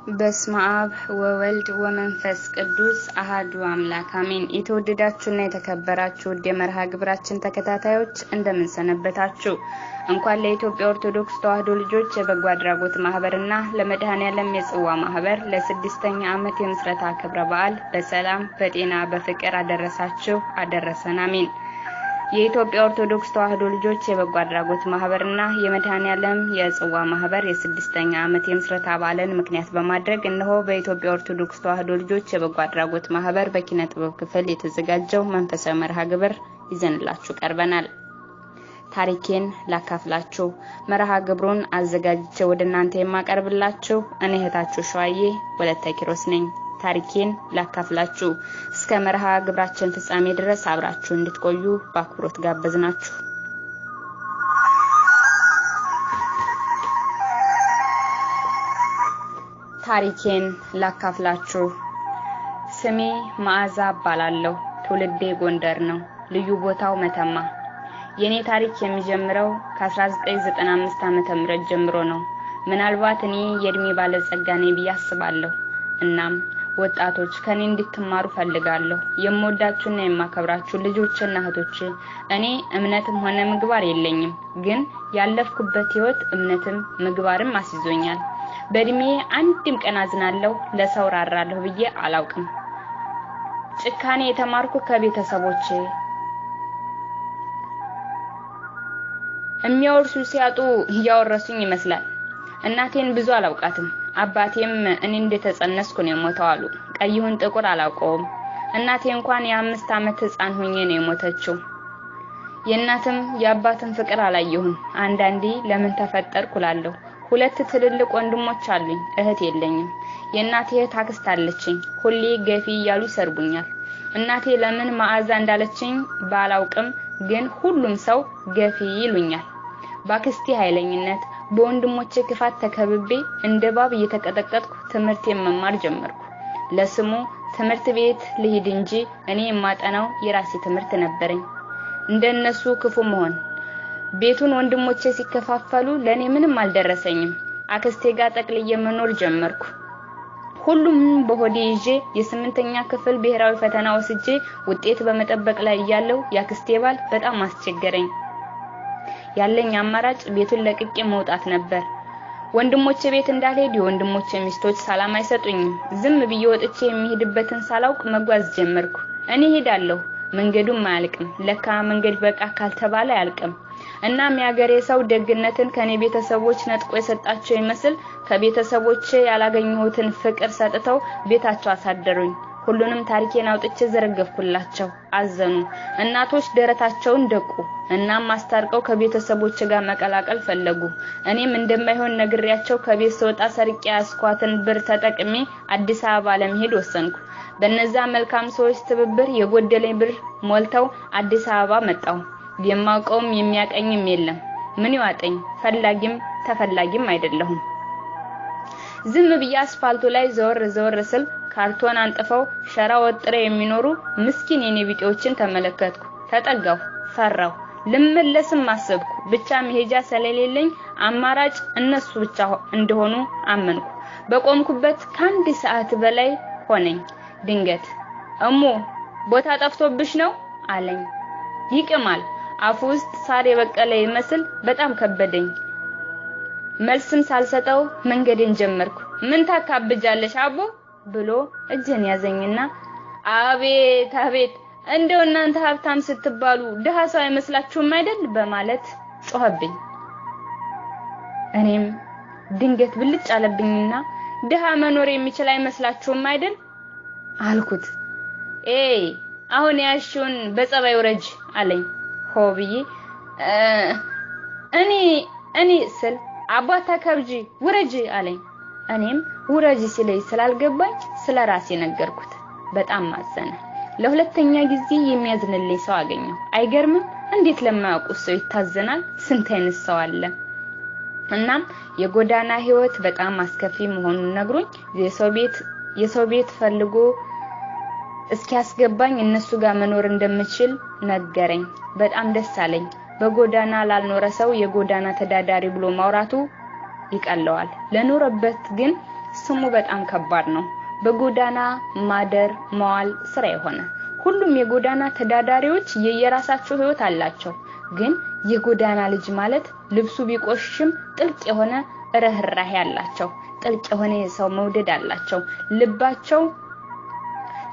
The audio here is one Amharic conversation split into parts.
በስመ አብ ወወልድ ወመንፈስ ቅዱስ አሐዱ አምላክ አሜን። የተወደዳችሁና የተከበራችሁ የመርሃ ግብራችን ተከታታዮች እንደምን ሰነበታችሁ? እንኳን ለኢትዮጵያ ኦርቶዶክስ ተዋሕዶ ልጆች የበጎ አድራጎት ማህበርና ለመድኃኔዓለም የጽዋ ማህበር ለስድስተኛ ዓመት የምስረታ ክብረ በዓል በሰላም በጤና በፍቅር አደረሳችሁ አደረሰን አሜን። የኢትዮጵያ ኦርቶዶክስ ተዋሕዶ ልጆች የበጎ አድራጎት ማህበርና የመድኃኔዓለም የጽዋ ማህበር የስድስተኛ ዓመት የምስረታ በዓልን ምክንያት በማድረግ እነሆ በኢትዮጵያ ኦርቶዶክስ ተዋሕዶ ልጆች የበጎ አድራጎት ማህበር በኪነ ጥበብ ክፍል የተዘጋጀው መንፈሳዊ መርሃ ግብር ይዘንላችሁ ቀርበናል። ታሪኬን ላካፍላችሁ መርሃ ግብሩን አዘጋጅቼ ወደናንተ የማቀርብላችሁ እኔ እህታችሁ ሸዋዬ ወለተ ኪሮስ ነኝ። ታሪኬን ላካፍላችሁ እስከ መርሃ ግብራችን ፍጻሜ ድረስ አብራችሁ እንድትቆዩ በአክብሮት ጋበዝናችሁ። ታሪኬን ላካፍላችሁ። ስሜ መዓዛ እባላለሁ። ትውልዴ ጎንደር ነው። ልዩ ቦታው መተማ። የኔ ታሪክ የሚጀምረው ከ1995 ዓመተ ምህረት ጀምሮ ነው። ምናልባት እኔ የእድሜ ባለጸጋ ነኝ ብዬ አስባለሁ። እናም ወጣቶች ከኔ እንድትማሩ ፈልጋለሁ። የምወዳችሁና የማከብራችሁ ልጆችና እህቶች፣ እኔ እምነትም ሆነ ምግባር የለኝም፣ ግን ያለፍኩበት ህይወት እምነትም ምግባርም አስይዞኛል። በእድሜ አንድም ቀን አዝናለሁ፣ ለሰው ራራለሁ ብዬ አላውቅም። ጭካኔ የተማርኩ ከቤተሰቦቼ የሚያወርሱ ሲያጡ ያወረሱኝ ይመስላል። እናቴን ብዙ አላውቃትም። አባቴም እኔ እንደተጸነስኩ ነው የሞተው አሉ። ቀይሁን ጥቁር አላውቀውም። እናቴ እንኳን የ5 ዓመት ህፃን ሆኜ ነው የሞተችው። የእናትም የአባትም ፍቅር አላየሁም። አንዳንዴ ለምን ተፈጠርኩ እላለሁ። 2 ትልልቅ ወንድሞች አሉኝ፣ እህት የለኝም። የእናቴ እህት አክስት አለችኝ። ሁሌ ገፊ እያሉ ይሰርቡኛል። እናቴ ለምን መዓዛ እንዳለችኝ ባላውቅም ግን ሁሉም ሰው ገፊ ይሉኛል። ባክስቴ ኃይለኝነት በወንድሞቼ ክፋት ተከብቤ እንደባብ እየተቀጠቀጥኩ ትምህርቴን መማር ጀመርኩ። ለስሙ ትምህርት ቤት ልሂድ እንጂ እኔ የማጠናው የራሴ ትምህርት ነበረኝ። እንደነሱ ክፉ መሆን ቤቱን ወንድሞቼ ሲከፋፈሉ ለኔ ምንም አልደረሰኝም። አክስቴ ጋር ጠቅልዬ መኖር ጀመርኩ። ሁሉም በሆዴ ይዤ የ8ኛ ክፍል ብሔራዊ ፈተና ወስጄ ውጤት በመጠበቅ ላይ እያለሁ ያክስቴ ባል በጣም አስቸገረኝ። ያለኝ አማራጭ ቤቱን ለቅቄ መውጣት ነበር። ወንድሞቼ ቤት እንዳልሄድ የወንድሞቼ ሚስቶች ሰላም አይሰጡኝም። ዝም ብዬ ወጥቼ የሚሄድበትን ሳላውቅ መጓዝ ጀመርኩ። እኔ ሄዳለሁ፣ መንገዱም አያልቅም። ለካ መንገድ በቃ ካልተባለ አያልቅም። እናም ያገሬ ሰው ደግነትን ከኔ ቤተሰቦች ነጥቆ የሰጣቸው ይመስል ከቤተሰቦቼ ያላገኘሁትን ፍቅር ሰጥተው ቤታቸው አሳደሩኝ። ሁሉንም ታሪኬን አውጥቼ ዘረገፍኩላቸው። አዘኑ። እናቶች ደረታቸውን ደቁ። እናም አስታርቀው ከቤተሰቦቼ ጋር መቀላቀል ፈለጉ። እኔም እንደማይሆን ነግሬያቸው ከቤት ስወጣ ሰርቄ ያስኳትን ብር ተጠቅሜ አዲስ አበባ ለመሄድ ወሰንኩ። በእነዛ መልካም ሰዎች ትብብር የጎደለኝ ብር ሞልተው አዲስ አበባ መጣሁ። የማውቀውም የሚያቀኝም የለም። ምን ይዋጠኝ? ፈላጊም ተፈላጊም አይደለሁም። ዝም ብዬ አስፋልቱ ላይ ዘወር ስል ካርቶን አንጥፈው ሸራ ወጥረው የሚኖሩ ምስኪን የኔ ቢጤዎችን ተመለከትኩ። ተጠጋሁ፣ ፈራሁ። ልመለስም አሰብኩ። ብቻ መሄጃ ስለሌለኝ አማራጭ እነሱ ብቻ እንደሆኑ አመንኩ። በቆምኩበት ከአንድ ሰዓት በላይ ሆነኝ። ድንገት እሞ ቦታ ጠፍቶብሽ ነው አለኝ። ይቅማል። አፉ ውስጥ ሳር የበቀለ ይመስል በጣም ከበደኝ። መልስም ሳልሰጠው መንገዴን ጀመርኩ። ምን ታካብጃለሽ አቦ ብሎ እጄን ያዘኝና አቤት አቤት እንደው እናንተ ሀብታም ስትባሉ ድሃ ሰው አይመስላችሁም አይደል በማለት ጮህብኝ። እኔም ድንገት ብልጭ አለብኝና ድሃ መኖር የሚችል አይመስላችሁም አይደል አልኩት። አሁን ያሽውን በጸባይ ወረጅ አለኝ። ሆብዬ እኔ ስል አባታ ከብጂ ወረጅ አለኝ። እኔም ውረጅ ሲለኝ ስላልገባኝ ስለራሴ ነገርኩት። በጣም ማዘነ። ለሁለተኛ ጊዜ የሚያዝንልኝ ሰው አገኘሁ። አይገርምም? እንዴት ለማያውቁት ሰው ይታዘናል? ስንት አይነት ሰው አለ። እናም የጎዳና ህይወት በጣም አስከፊ መሆኑን ነግሮኝ የሰው ቤት ፈልጎ እስኪያስገባኝ እነሱ ጋር መኖር እንደምችል ነገረኝ። በጣም ደስ አለኝ። በጎዳና ላልኖረ ሰው የጎዳና ተዳዳሪ ብሎ ማውራቱ ይቀለዋል። ለኖረበት ግን ስሙ በጣም ከባድ ነው። በጎዳና ማደር መዋል ስራ የሆነ ሁሉም የጎዳና ተዳዳሪዎች የየራሳቸው ህይወት አላቸው። ግን የጎዳና ልጅ ማለት ልብሱ ቢቆሽሽም ጥልቅ የሆነ ርህራሄ አላቸው። ጥልቅ የሆነ የሰው መውደድ አላቸው።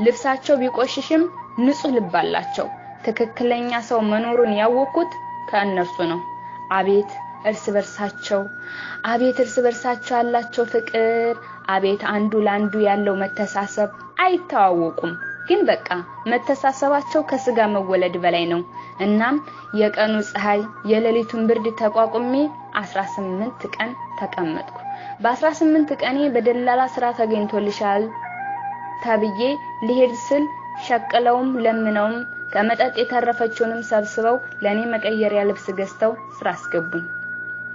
ልብሳቸው ቢቆሽሽም ንጹህ ልብ አላቸው። ትክክለኛ ሰው መኖሩን ያወቁት ከእነርሱ ነው። አቤት እርስ በርሳቸው ያላቸው ፍቅር፣ አቤት አንዱ ለአንዱ ያለው መተሳሰብ። አይተዋወቁም ግን በቃ መተሳሰባቸው ከስጋ መወለድ በላይ ነው። እናም የቀኑ ፀሐይ የሌሊቱን ብርድ ተቋቁሜ 18 ቀን ተቀመጥኩ። በ18 ቀኔ በደላላ ስራ ተገኝቶልሻል ተብዬ ሊሄድ ስል ሸቅለውም ለምነውም ከመጠጥ የተረፈችውንም ሰብስበው ለኔ መቀየሪያ ልብስ ገዝተው ስራ አስገቡኝ።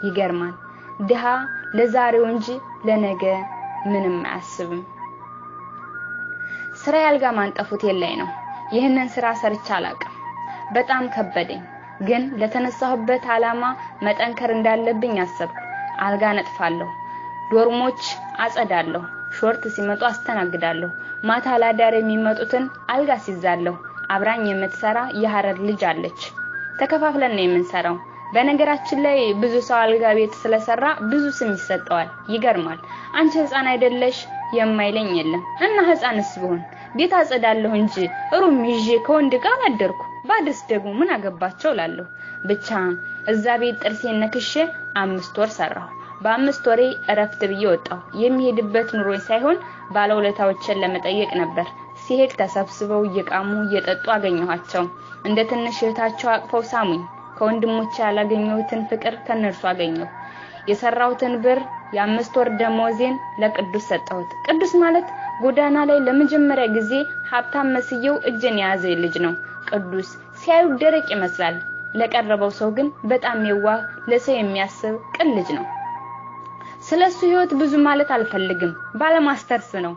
ይገርማል። ድሃ ለዛሬው እንጂ ለነገ ምንም አያስብም። ስራ ያልጋ ማንጠፉት የለኝ ነው። ይህንን ስራ ሰርቻ አላቅም። በጣም ከበደኝ። ግን ለተነሳሁበት ዓላማ መጠንከር እንዳለብኝ አሰብኩ። አልጋ ነጥፋለሁ፣ ዶርሞች አጸዳለሁ፣ ሾርት ሲመጡ አስተናግዳለሁ፣ ማታ ላዳር የሚመጡትን አልጋ ሲዛለሁ። አብራኝ የምትሰራ የሐረር ልጅ አለች። ተከፋፍለን ነው የምንሰራው። በነገራችን ላይ ብዙ ሰው አልጋ ቤት ስለሰራ ብዙ ስም ይሰጠዋል። ይገርማል። አንቺ ህፃን አይደለሽ የማይለኝ የለም። እና ህፃንስ ብሆን ቤት አጸዳለሁ እንጂ ሩም ይዤ ከወንድ ጋር አደርኩ። ባድስ ደግሞ ምን አገባቸው ላለሁ። ብቻ እዛ ቤት ጥርሴን ነክሼ 5 ወር ሰራሁ። በ5 ወሬ እረፍት ብዬ ወጣሁ። የሚሄድበት ኑሮኝ ሳይሆን ባለውለታዎችን ለመጠየቅ ነበር። ሲሄድ ተሰብስበው እየቃሙ እየጠጡ አገኘኋቸው። እንደ ትንሽ እህታቸው አቅፈው ሳሙኝ። ከወንድሞቼ ያላገኘሁትን ፍቅር ከነርሱ አገኘሁ። የሰራሁትን ብር የ5 ወር ደሞዜን ለቅዱስ ሰጠሁት። ቅዱስ ማለት ጎዳና ላይ ለመጀመሪያ ጊዜ ሀብታም መስየው እጄን ያዘ ልጅ ነው። ቅዱስ ሲያዩ ደረቅ ይመስላል። ለቀረበው ሰው ግን በጣም የዋህ ለሰው የሚያስብ ቅን ልጅ ነው። ስለሱ ህይወት ብዙ ማለት አልፈልግም። ባለማስተርስ ነው።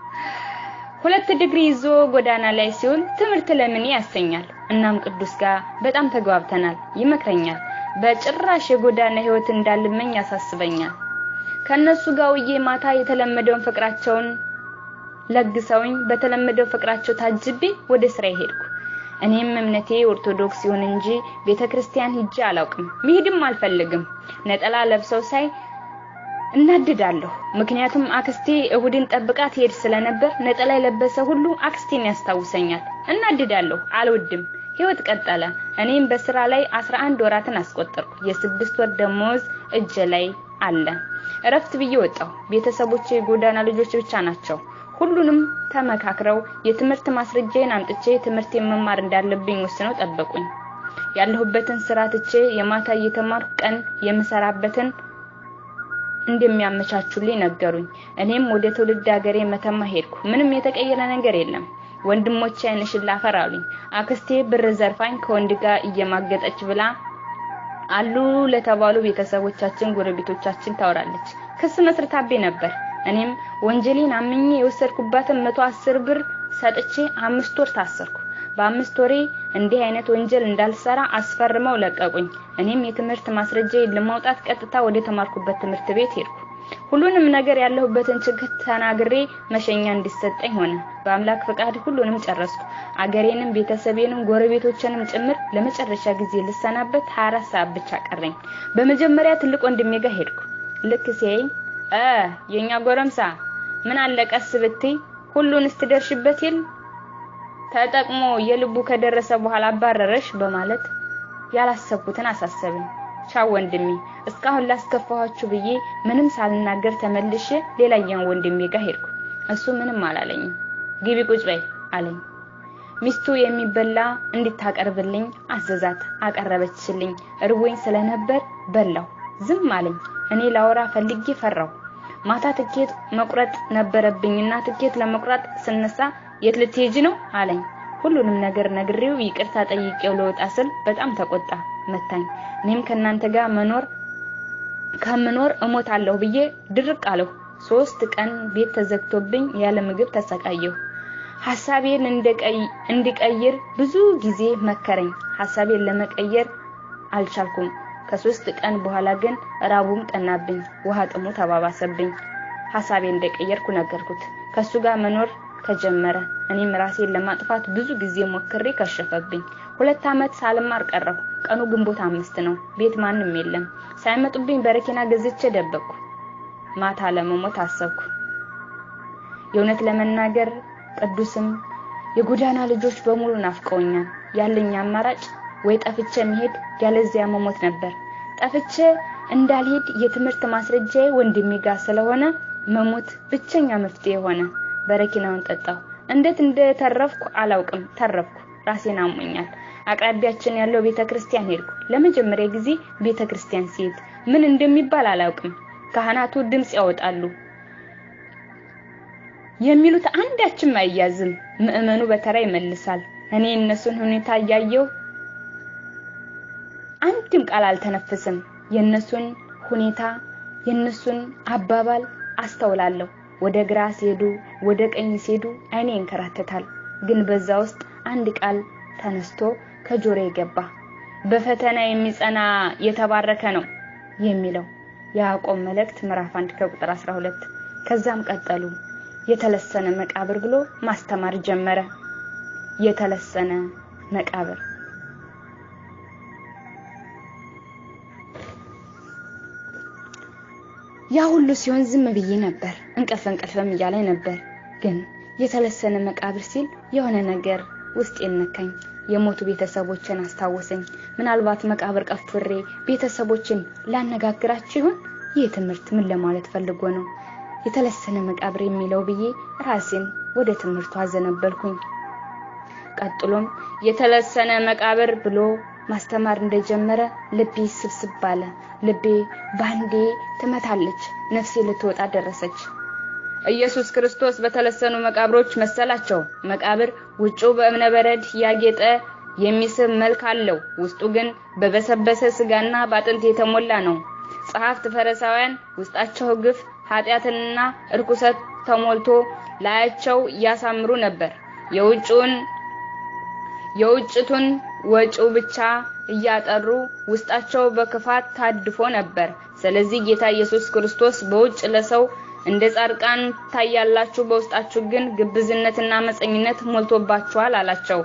2 ዲግሪ ይዞ ጎዳና ላይ ሲውል ትምህርት ለምን ያሰኛል። እናም ቅዱስ ጋር በጣም ተግባብተናል። ይመክረኛል። በጭራሽ የጎዳና ህይወት እንዳልመኝ ያሳስበኛል። ከነሱ ጋር ውዬ ማታ የተለመደውን ፍቅራቸውን ለግሰውኝ በተለመደው ፍቅራቸው ታጅቤ ወደ ስራ ሄድኩ። እኔም እምነቴ ኦርቶዶክስ ይሁን እንጂ ቤተክርስቲያን ሂጄ አላውቅም። መሄድም አልፈልግም። ነጠላ ለብሰው ሳይ እናድዳለሁ። ምክንያቱም አክስቴ እሁድን ጠብቃ ትሄድ ስለነበር ነጠላ የለበሰ ሁሉ አክስቴን ያስታውሰኛል። እናድዳለሁ። አልወድም። ህይወት ቀጠለ። እኔም በስራ ላይ 11 ወራትን አስቆጠርኩ። የ6 ወር ደሞዝ እጄ ላይ አለ። እረፍት ብዬ ወጣሁ። ቤተሰቦቼ ጎዳና ልጆች ብቻ ናቸው። ሁሉንም ተመካክረው የትምህርት ማስረጃዬን አምጥቼ ትምህርት መማር እንዳለብኝ ወስነው ጠበቁኝ። ያለሁበትን ስራ ትቼ የማታ እየተማርኩ ቀን የምሰራበትን እንደሚያመቻቹልኝ ነገሩኝ። እኔም ወደ ትውልድ ሀገሬ መተማ ሄድኩ። ምንም የተቀየረ ነገር የለም። ወንድሞቼ አይንሽላ ፈራሉኝ። አክስቴ ብር ዘርፋኝ ከወንድ ጋር እየማገጠች ብላ አሉ ለተባሉ ቤተሰቦቻችን ጎረቤቶቻችን ታወራለች። ክስ መስርታቤ ነበር። እኔም ወንጀሌን አምኜ የወሰድኩባትን 110 ብር ሰጥቼ 5 ወር ታሰርኩ። በ5 ወሬ እንዲህ አይነት ወንጀል እንዳልሰራ አስፈርመው ለቀቁኝ። እኔም የትምህርት ማስረጃዬን ለማውጣት ቀጥታ ወደ ተማርኩበት ትምህርት ቤት ሄድኩ። ሁሉንም ነገር ያለሁበትን ችግር ተናግሬ መሸኛ እንዲሰጠኝ ሆነ። በአምላክ ፈቃድ ሁሉንም ጨረስኩ። አገሬንም ቤተሰቤንም ጎረቤቶችንም ጭምር ለመጨረሻ ጊዜ ልሰናበት 24 ሰዓት ብቻ ቀረኝ። በመጀመሪያ ትልቅ ወንድሜ ጋር ሄድኩ። ልክ ሲያየኝ የኛ ጎረምሳ ምን አለቀስ ብትይ ሁሉን ስትደርሽበት ይል ተጠቅሞ የልቡ ከደረሰ በኋላ አባረረሽ በማለት ያላሰብኩትን አሳሰብኝ። ቻው ወንድሜ፣ እስካሁን ላስከፋችሁ ብዬ ምንም ሳልናገር ተመልሼ ሌላኛው ወንድሜ ጋር ሄድኩ። እሱ ምንም አላለኝም። ግቢ ቁጭ በይ አለኝ። ሚስቱ የሚበላ እንድታቀርብልኝ አዘዛት። አቀረበችልኝ። እርቦኝ ስለነበር በላው። ዝም አለኝ። እኔ ላወራ ፈልጌ ፈራው። ማታ ትኬት መቁረጥ ነበረብኝና ትኬት ለመቁረጥ ስነሳ የት ልትሄጂ ነው አለኝ። ሁሉንም ነገር ነግሬው ይቅርታ ጠይቄው ለወጣ ስል በጣም ተቆጣ፣ መታኝ። እኔም ከናንተ ጋር ከምኖር እሞታለሁ ብዬ ድርቅ አለሁ። 3 ቀን ቤት ተዘግቶብኝ ያለ ምግብ ተሰቃየሁ። ሐሳቤን እንድቀይር ብዙ ጊዜ መከረኝ። ሐሳቤን ለመቀየር አልቻልኩም። ከ3 ቀን በኋላ ግን ራቡም ጠናብኝ፣ ውሃ ጥሙ ተባባሰብኝ። ሐሳቤን እንደቀየርኩ ነገርኩት። ከሱ ጋር መኖር ከጀመረ እኔም ራሴን ለማጥፋት ብዙ ጊዜ ሞክሬ ከሸፈብኝ። 2 ዓመት ሳልማር ቀረሁ። ቀኑ ግንቦት 5 ነው። ቤት ማንም የለም። ሳይመጡብኝ በረኪና ገዝቼ ደበቅኩ። ማታ ለመሞት አሰብኩ። የእውነት ለመናገር ቅዱስም የጎዳና ልጆች በሙሉ ናፍቀውኛል። ያለኝ አማራጭ ወይ ጠፍቼ መሄድ ያለዚያ መሞት ነበር። ጠፍቼ እንዳልሄድ የትምህርት ማስረጃዬ ወንድሜ ጋር ስለሆነ መሞት ብቸኛ መፍትሄ ሆነ። በረኪናውን ጠጣሁ። እንዴት እንደተረፍኩ አላውቅም። ተረፍኩ። ራሴን አሞኛል። አቅራቢያችን ያለው ቤተክርስቲያን ሄድኩ። ለመጀመሪያ ጊዜ ቤተክርስቲያን ሲሄድ ምን እንደሚባል አላውቅም። ካህናቱ ድምጽ ያወጣሉ። የሚሉት አንዳችም አይያዝም። ምእመኑ በተራ ይመልሳል። እኔ እነሱን ሁኔታ ያያየው አንድም ቃል አልተነፈስም። የነሱን ሁኔታ የነሱን አባባል አስተውላለሁ። ወደ ግራ ሲሄዱ ወደ ቀኝ ሲሄዱ አይኔ ይንከራተታል። ግን በዛ ውስጥ አንድ ቃል ተነስቶ ከጆሮዬ ገባ። በፈተና የሚጸና የተባረከ ነው የሚለው ያዕቆብ መልእክት ምዕራፍ 1 ከቁጥር 12። ከዛም ቀጠሉ። የተለሰነ መቃብር ብሎ ማስተማር ጀመረ። የተለሰነ መቃብር ያ ሁሉ ሲሆን ዝም ብዬ ነበር። እንቅልፍም እያለኝ ነበር። ግን የተለሰነ መቃብር ሲል የሆነ ነገር ውስጤን ነካኝ። የሞቱ ቤተሰቦችን አስታወሰኝ። ምናልባት መቃብር ቀፍሬ ቤተሰቦችን ላነጋግራችሁ ይሆን? ይህ ትምህርት ምን ለማለት ፈልጎ ነው? የተለሰነ መቃብር የሚለው ብዬ ራሴን ወደ ትምህርቱ አዘነበልኩኝ። ቀጥሎም የተለሰነ መቃብር ብሎ ማስተማር እንደጀመረ ልቤ ስብስብ አለ። ልቤ ባንዴ ትመታለች። ነፍሴ ልትወጣ ደረሰች። ኢየሱስ ክርስቶስ በተለሰኑ መቃብሮች መሰላቸው። መቃብር ውጭው በእብነ በረድ ያጌጠ የሚስብ መልክ አለው። ውስጡ ግን በበሰበሰ ስጋና ባጥንት የተሞላ ነው። ጸሐፍት ፈሪሳውያን ውስጣቸው ግፍ ኃጢያትና እርኩሰት ተሞልቶ ላያቸው ያሳምሩ ነበር። የውጭቱን ወጪው ብቻ እያጠሩ ውስጣቸው በክፋት ታድፎ ነበር። ስለዚህ ጌታ ኢየሱስ ክርስቶስ በውጭ ለሰው እንደ ጻድቃን ታያላችሁ፣ በውስጣችሁ ግን ግብዝነትና መፀኝነት ሞልቶባችኋል አላቸው።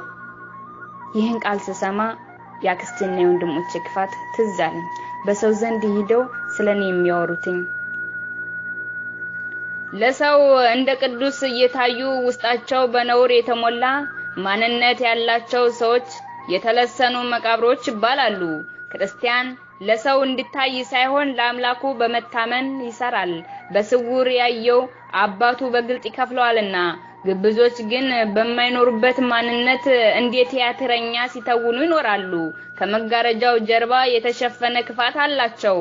ይህን ቃል ስሰማ ያክስቴና የወንድሞቼ ክፋት ትዝ አለኝ። በሰው ዘንድ ሄደው ስለኔ የሚያወሩትኝ ለሰው እንደ ቅዱስ እየታዩ ውስጣቸው በነውር የተሞላ ማንነት ያላቸው ሰዎች የተለሰኑ መቃብሮች ይባላሉ። ክርስቲያን ለሰው እንዲታይ ሳይሆን ለአምላኩ በመታመን ይሰራል። በስውር ያየው አባቱ በግልጥ ይከፍለዋልና። ግብዞች ግን በማይኖሩበት ማንነት እንዴት ያትረኛ ሲተውኑ ይኖራሉ። ከመጋረጃው ጀርባ የተሸፈነ ክፋት አላቸው።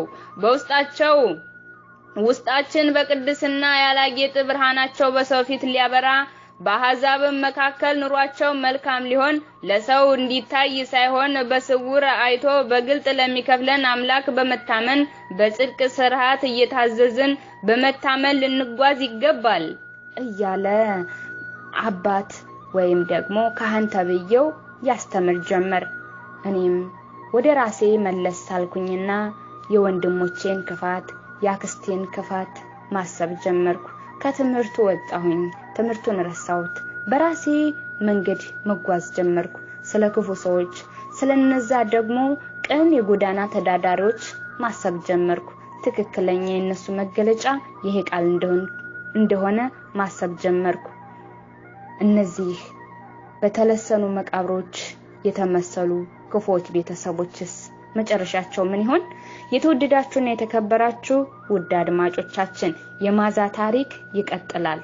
ውስጣችን በቅድስና ያላጌጠ ብርሃናቸው በሰው ፊት ሊያበራ በአሕዛብ መካከል ኑሯቸው መልካም ሊሆን ለሰው እንዲታይ ሳይሆን በስውር አይቶ በግልጥ ለሚከፍለን አምላክ በመታመን በጽድቅ ሥርዓት እየታዘዝን በመታመን ልንጓዝ ይገባል እያለ አባት ወይም ደግሞ ካህን ተብየው ያስተምር ጀመር። እኔም ወደ ራሴ መለስ ሳልኩኝና የወንድሞቼን ክፋት ያክስቴን ክፋት ማሰብ ጀመርኩ። ከትምህርቱ ወጣሁኝ። ትምህርቱን ረሳሁት። በራሴ መንገድ መጓዝ ጀመርኩ። ስለ ክፉ ሰዎች ስለነዛ ደግሞ ቀን የጎዳና ተዳዳሪዎች ማሰብ ጀመርኩ። ትክክለኛ የነሱ መገለጫ ይሄ ቃል እንደሆነ ማሰብ ጀመርኩ። እነዚህ በተለሰኑ መቃብሮች የተመሰሉ ክፉዎች ቤተሰቦችስ መጨረሻቸው ምን ይሆን? የተወደዳችሁና የተከበራችሁ ውድ አድማጮቻችን የማዛ ታሪክ ይቀጥላል።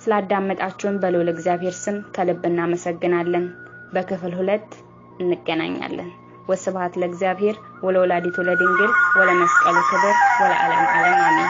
ስላዳመጣችሁን በልዑል እግዚአብሔር ስም ከልብ እናመሰግናለን። በክፍል 2 እንገናኛለን። ወስብሐት ለእግዚአብሔር ወለወላዲቱ ለድንግል ወለመስቀሉ ክብር ወለዓለመ ዓለም አሜን።